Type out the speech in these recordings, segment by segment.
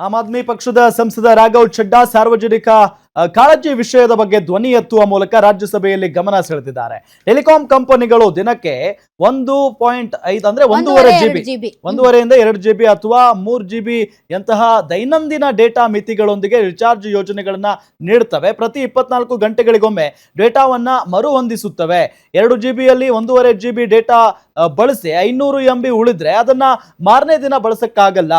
ಆಮ್ ಆದ್ಮಿ ಪಕ್ಷದ ಸಂಸದ ರಾಘವ್ ಚಡ್ಡಾ ಸಾರ್ವಜನಿಕ ಕಾಳಜಿ ವಿಷಯದ ಬಗ್ಗೆ ಧ್ವನಿ ಎತ್ತುವ ಮೂಲಕ ರಾಜ್ಯಸಭೆಯಲ್ಲಿ ಗಮನ ಸೆಳೆದಿದ್ದಾರೆ. ಟೆಲಿಕಾಂ ಕಂಪನಿಗಳು ದಿನಕ್ಕೆ 1.5 ಅಂದ್ರೆ 1.5 GB 1.5 ಇಂದ 2 GB ಅಥವಾ 3 GB ಯಂತಹ ದೈನಂದಿನ ಡೇಟಾ ಮಿತಿಗಳೊಂದಿಗೆ ರಿಚಾರ್ಜ್ ಯೋಜನೆಗಳನ್ನ ನೀಡುತ್ತವೆ. ಪ್ರತಿ 24 ಗಂಟೆಗಳಿಗೊಮ್ಮೆ ಡೇಟಾವನ್ನ ಮರುಹೊಂದಿಸುತ್ತವೆ. 2 GB ಯಲ್ಲಿ 1.5 GB ಡೇಟಾ ಬಳಸಿ 500 MB ಉಳಿದ್ರೆ ಅದನ್ನ ಮಾರನೇ ದಿನ ಬಳಸಕ್ಕಾಗಲ್ಲ.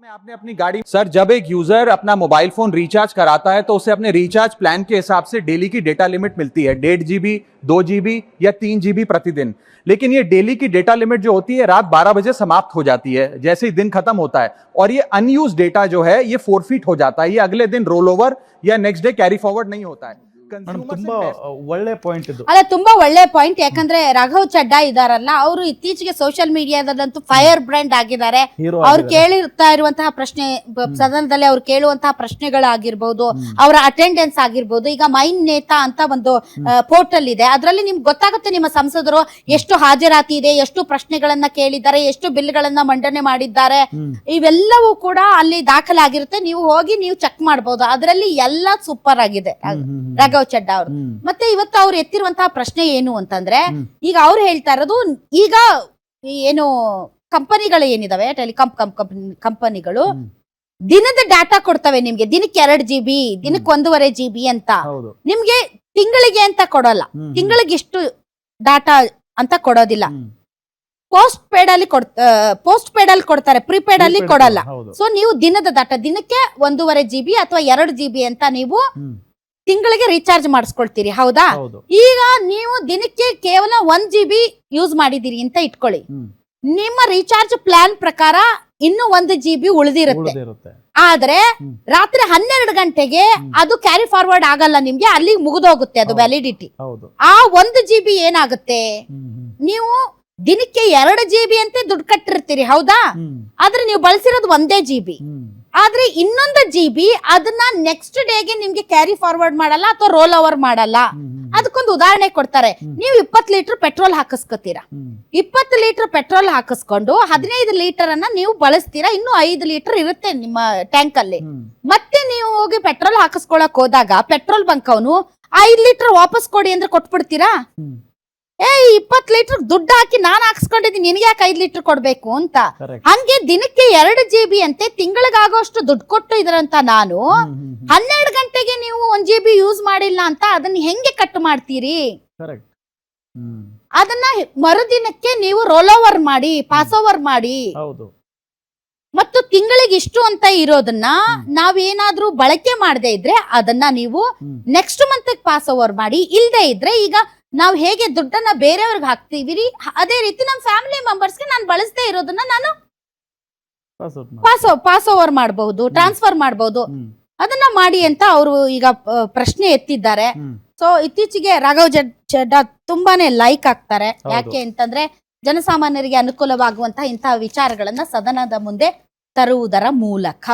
में आपने अपनी गाड़ी सर जब एक यूजर अपना मोबाइल फोन रिचार्ज कराता है तो उसे अपने रिचार्ज प्लान के हिसाब से डेली की डेटा लिमिट मिलती है 1.5 GB 2 GB या 3 GB प्रतिदिन। लेकिन ये डेली की डेटा लिमिट जो होती है रात 12 बजे समाप्त हो जाती है जैसे ही दिन खत्म होता है और ये अनयूज डेटा जो है ये फोरफीट हो जाता है। ये अगले दिन रोल ओवर या नेक्स्ट डे कैरी फॉरवर्ड नहीं होता है। ತುಂಬಾ ಒಳ್ಳೆ ಪಾಯಿಂಟ್ ಇದು. ಅಲ್ಲ, ತುಂಬಾ ಒಳ್ಳೆ ಪಾಯಿಂಟ್. ಯಾಕಂದ್ರೆ ರಾಘವ್ ಚಡ್ಡಾ ಇದಾರಲ್ಲ, ಅವರು ಇತ್ತೀಚೆಗೆ ಸೋಷಿಯಲ್ ಮೀಡಿಯಾದಲ್ಲಂತೂ ಫೈರ್ ಬ್ರ್ಯಾಂಡ್ ಆಗಿದ್ದಾರೆ. ಅವ್ರು ಕೇಳಿರ್ತಾ ಇರುವಂತಹ ಪ್ರಶ್ನೆ ಸದನದಲ್ಲಿ ಅವ್ರು ಕೇಳುವಂತಹ ಪ್ರಶ್ನೆಗಳಾಗಿರ್ಬಹುದು, ಅವರ ಅಟೆಂಡೆನ್ಸ್ ಆಗಿರ್ಬಹುದು. ಈಗ ಮೈನ್ ನೇತಾ ಅಂತ ಒಂದು ಪೋರ್ಟಲ್ ಇದೆ, ಅದರಲ್ಲಿ ನಿಮ್ಗೆ ಗೊತ್ತಾಗುತ್ತೆ ನಿಮ್ಮ ಸಂಸದರು ಎಷ್ಟು ಹಾಜರಾತಿ ಇದೆ, ಎಷ್ಟು ಪ್ರಶ್ನೆಗಳನ್ನ ಕೇಳಿದ್ದಾರೆ, ಎಷ್ಟು ಬಿಲ್ಗಳನ್ನ ಮಂಡನೆ ಮಾಡಿದ್ದಾರೆ, ಇವೆಲ್ಲವೂ ಕೂಡ ಅಲ್ಲಿ ದಾಖಲಾಗಿರುತ್ತೆ. ನೀವು ಹೋಗಿ ನೀವು ಚೆಕ್ ಮಾಡಬಹುದು. ಅದರಲ್ಲಿ ಎಲ್ಲ ಸೂಪರ್ ಆಗಿದೆ ರಾಘವ್ ಚಡ್ಡಾ ಅವರು. ಮತ್ತೆ ಇವತ್ತು ಅವ್ರು ಎತ್ತಿರುವಂತಹ ಪ್ರಶ್ನೆ ಏನು ಅಂತಂದ್ರೆ, ಈಗ ಅವ್ರು ಹೇಳ್ತಾ ಇರೋದು, ಈಗ ಏನು ಕಂಪನಿಗಳು ಏನಿದಾವೆ ಟೆಲಿಕಾಂ ಕಂಪನಿಗಳು ದಿನದ ಡಾಟಾ ಕೊಡ್ತವೆ ನಿಮ್ಗೆ. ದಿನಕ್ಕೆ 2 GB, ದಿನಕ್ಕೆ 1.5 GB ಅಂತ. ನಿಮ್ಗೆ ತಿಂಗಳಿಗೆ ಅಂತ ಕೊಡೋಲ್ಲ, ತಿಂಗಳಿಗೆ ಇಷ್ಟು ಡಾಟಾ ಅಂತ ಕೊಡೋದಿಲ್ಲ. ಪೋಸ್ಟ್ ಪೇಡ್ ಅಲ್ಲಿ ಕೊಡ್ತಾರೆ, ಪ್ರಿಪೇಡ್ ಅಲ್ಲಿ ಕೊಡಲ್ಲ. ಸೊ ನೀವು ದಿನದ ಡಾಟಾ ದಿನಕ್ಕೆ 1.5 GB ಅಥವಾ 2 GB ಅಂತ ನೀವು ತಿಂಗಳಿಗೆ ರೀಚಾರ್ಜ್ ಮಾಡಿಸ್ಕೊಳ್ತೀರಿ, ಹೌದಾ? ಈಗ ನೀವು ದಿನಕ್ಕೆ ಕೇವಲ 1 GB ಯೂಸ್ ಮಾಡಿದೀರಿ ಅಂತ ಇಟ್ಕೊಳ್ಳಿ. ನಿಮ್ಮ ರೀಚಾರ್ಜ್ ಪ್ಲಾನ್ ಪ್ರಕಾರ ಇನ್ನು 1 GB ಉಳಿದಿರುತ್ತೆ. ಆದ್ರೆ ರಾತ್ರಿ 12 ಗಂಟೆಗೆ ಅದು ಕ್ಯಾರಿ ಫಾರ್ವರ್ಡ್ ಆಗಲ್ಲ, ನಿಮ್ಗೆ ಅಲ್ಲಿ ಮುಗಿದೋಗುತ್ತೆ ಅದು ವ್ಯಾಲಿಡಿಟಿ. ಆ 1 GB ಏನಾಗುತ್ತೆ, ನೀವು ದಿನಕ್ಕೆ 2 GB ಅಂತ ದುಡ್ಡು ಕಟ್ಟಿರ್ತೀರಿ, ಹೌದಾ? ಆದ್ರೆ ನೀವು ಬಳಸಿರೋದು 1 GB. ಆದ್ರೆ ಇನ್ನೊಂದು GB ಅದನ್ನ ನೆಕ್ಸ್ಟ್ ಡೇಗೆ ನಿಮ್ಗೆ ಕ್ಯಾರಿ ಫಾರ್ವರ್ಡ್ ಮಾಡಲ್ಲ ಅಥವಾ ರೋಲ್ ಓವರ್ ಮಾಡಲ್ಲ. ಅದಕ್ಕೊಂದು ಉದಾಹರಣೆ ಕೊಡ್ತಾರೆ. ನೀವು 20 ಲೀಟರ್ ಪೆಟ್ರೋಲ್ ಹಾಕಿಸ್ಕೊತೀರಾ, 20 ಲೀಟರ್ ಪೆಟ್ರೋಲ್ ಹಾಕಿಸ್ಕೊಂಡು 15 ಲೀಟರ್ ಅನ್ನ ನೀವು ಬಳಸ್ತೀರಾ, ಇನ್ನು 5 ಲೀಟರ್ ಇರುತ್ತೆ ನಿಮ್ಮ ಟ್ಯಾಂಕ್ ಅಲ್ಲಿ. ಮತ್ತೆ ನೀವು ಹೋಗಿ ಪೆಟ್ರೋಲ್ ಹಾಕಿಸ್ಕೊಳಕ್ ಹೋದಾಗ ಪೆಟ್ರೋಲ್ ಬಂಕ್ ಅವನು 5 ಲೀಟರ್ ವಾಪಸ್ ಕೊಡಿ ಅಂದ್ರೆ ಕೊಟ್ಬಿಡ್ತೀರಾ? 20 ಲೀಟರ್ ದುಡ್ಡು ಹಾಕಿ ನಾನು ಹಾಕ್ಸ್ಕೊಂಡಿದ್ದೀನಿ, ನಿನಗೆ ಯಾಕೆ 5 ಲೀಟರ್ ಕೊಡ್ಬೇಕು ಅಂತ. ಹಂಗೆ ದಿನಕ್ಕೆ 2 GB ಅಂತೆ ತಿಂಗಳಿಗಾಗೋಷ್ಟು ದುಡ್ಡು ಕೊಟ್ಟು ಇದ್ರಂತ ನಾನು 12 ಗಂಟೆಗೆ ನೀವು 1 GB ಯೂಸ್ ಮಾಡಿಲ್ಲ ಅಂತ ಅದನ್ನ ಹೆಂಗೆ ಕಟ್ ಮಾಡ್ತೀರಿ? ಅದನ್ನ ಮರುದಿನಕ್ಕೆ ನೀವು ರೋಲ್ ಓವರ್ ಮಾಡಿ, ಪಾಸ್ ಓವರ್ ಮಾಡಿ. ಮತ್ತು ತಿಂಗಳಿಗೆ ಇಷ್ಟು ಅಂತ ಇರೋದನ್ನ ನಾವೇನಾದ್ರೂ ಬಳಕೆ ಮಾಡದೇ ಇದ್ರೆ ಅದನ್ನ ನೀವು ನೆಕ್ಸ್ಟ್ ಮಂತ್ ಪಾಸ್ ಓವರ್ ಮಾಡಿ. ಇಲ್ದೇ ಇದ್ರೆ ಈಗ ನಾವು ಹೇಗೆ ದುಡ್ಡನ್ನ ಬೇರೆಯವ್ರಿಗೆ ಹಾಕ್ತಿವಿ, ಅದೇ ರೀತಿ ನಮ್ಮ ಫ್ಯಾಮಿಲಿ ಮೆಂಬರ್ಸ್ಗೆ ನಾನು ಬಳಸದೇ ಇರೋದನ್ನ ನಾನು ಪಾಸ್ ಓವರ್ ಮಾಡಬಹುದು, ಟ್ರಾನ್ಸ್ಫರ್ ಮಾಡಬಹುದು. ಅದನ್ನ ಮಾಡಿ ಅಂತ ಅವರು ಈಗ ಪ್ರಶ್ನೆ ಎತ್ತಿದ್ದಾರೆ. ಸೊ ಇತ್ತೀಚೆಗೆ ರಾಘವ್ ಚಡ್ಡಾ ತುಂಬಾನೇ ಲೈಕ್ ಆಗ್ತಾರೆ. ಯಾಕೆ ಅಂತಂದ್ರೆ ಜನಸಾಮಾನ್ಯರಿಗೆ ಅನುಕೂಲವಾಗುವಂತಹ ಇಂತಹ ವಿಚಾರಗಳನ್ನ ಸದನದ ಮುಂದೆ ತರುವುದರ ಮೂಲಕ.